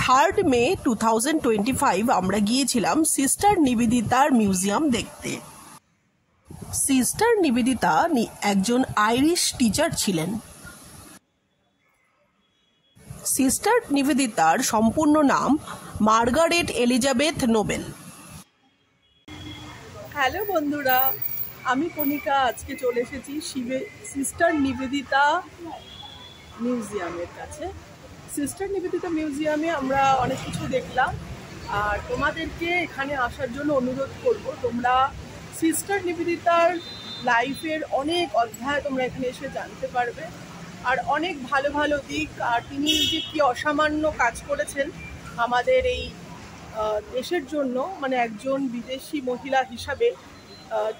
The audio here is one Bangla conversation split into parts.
3 মে 2025 আমরা গিয়েছিলাম সিস্টার নিবেদিতার মিউজিয়াম দেখতে। সিস্টার নিবেদিতা একজন আইরিশ টিচার ছিলেন। সিস্টার নিবেদিতার সম্পূর্ণ নাম মার্গারেট এলিজাবেথ নোবেল। হ্যালো বন্ধুরা, আমি কণিকা। আজকে চলে এসেছি সিস্টার নিবেদিতা মিউজিয়ামের কাছে। সিস্টার নিবেদিতা মিউজিয়ামে আমরা অনেক কিছু দেখলাম, আর তোমাদেরকে এখানে আসার জন্য অনুরোধ করব। তোমরা সিস্টার নিবেদিতার লাইফের অনেক অধ্যায় তোমরা এখানে এসে জানতে পারবে, আর অনেক ভালো ভালো দিক, আর তিনি যে কী অসামান্য কাজ করেছেন আমাদের এই দেশের জন্য, মানে একজন বিদেশি মহিলা হিসাবে,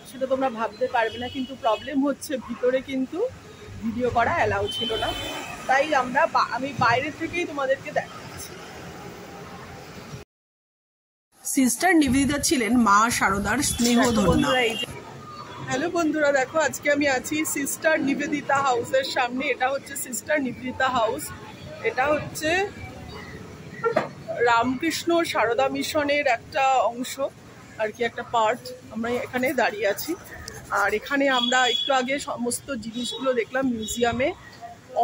সেটা তোমরা ভাবতে পারবে না। কিন্তু প্রবলেম হচ্ছে ভিতরে কিন্তু ভিডিও করা অ্যালাউ ছিল না, তাই আমি বাইরে থেকেই তোমাদেরকে দেখাচ্ছি। সিস্টার নিবেদিতা ছিলেন মা শারদার স্নেহধন্যা। হ্যালো বন্ধুরা, দেখো আজকে আমি আছি সিস্টার নিবেদিতা হাউসের সামনে। এটা হচ্ছে সিস্টার নিবেদিতা হাউস। এটা হচ্ছে রামকৃষ্ণ সারদা মিশনের একটা অংশ আর কি, একটা পার্ট। আমরা এখানে দাঁড়িয়ে আছি, আর এখানে আমরা একটু আগে সমস্ত জিনিসগুলো দেখলাম। মিউজিয়ামে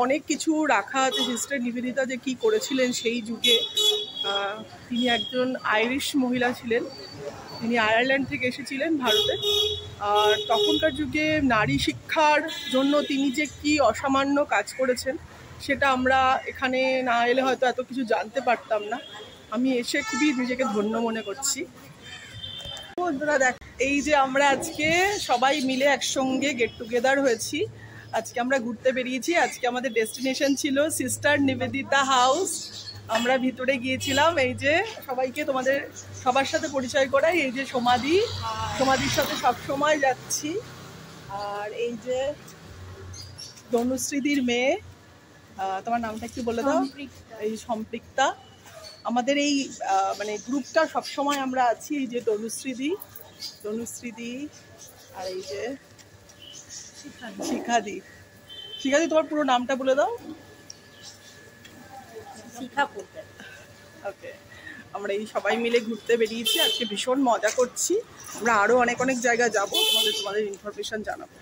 অনেক কিছু রাখা আছে সিস্টার নিবেদিতা যে কী করেছিলেন সেই যুগে। তিনি একজন আইরিশ মহিলা ছিলেন, তিনি আয়ারল্যান্ড থেকে এসেছিলেন ভারতে। আর তখনকার যুগে নারী শিক্ষার জন্য তিনি যে কী অসামান্য কাজ করেছেন সেটা আমরা এখানে না এলে হয়তো এত কিছু জানতে পারতাম না। আমি এসে খুবই নিজেকে ধন্য মনে করছি। বন্ধুরা দেখ, এই যে আমরা আজকে সবাই মিলে একসঙ্গে গেট টুগেদার হয়েছি। আজকে আমরা ঘুরতে বেরিয়েছি। আজকে আমাদের ডেস্টিনেশন ছিল সিস্টার নিবেদিতা হাউস। আমরা ভিতরে গিয়েছিলাম। এই যে সবাইকে তোমাদের সবার সাথে পরিচয় করাই, এই যে সমাধির সাথে সবসময় যাচ্ছি। আর এই যে তনুশ্রীদির মেয়ে, তোমার নামটা একটু বলে দাও। এই সম্পৃক্তা। আমাদের এই মানে গ্রুপটা সবসময় আমরা আছি। এই যে তনুশ্রীদি, আর এই যে শিখাদি। তোমার পুরো নামটা বলে দাও। ওকে, আমরা এই সবাই মিলে ঘুরতে বেরিয়েছি। আজকে ভীষণ মজা করছি। আমরা আরও অনেক জায়গা যাবো, তোমাদের ইনফরমেশন জানাবো।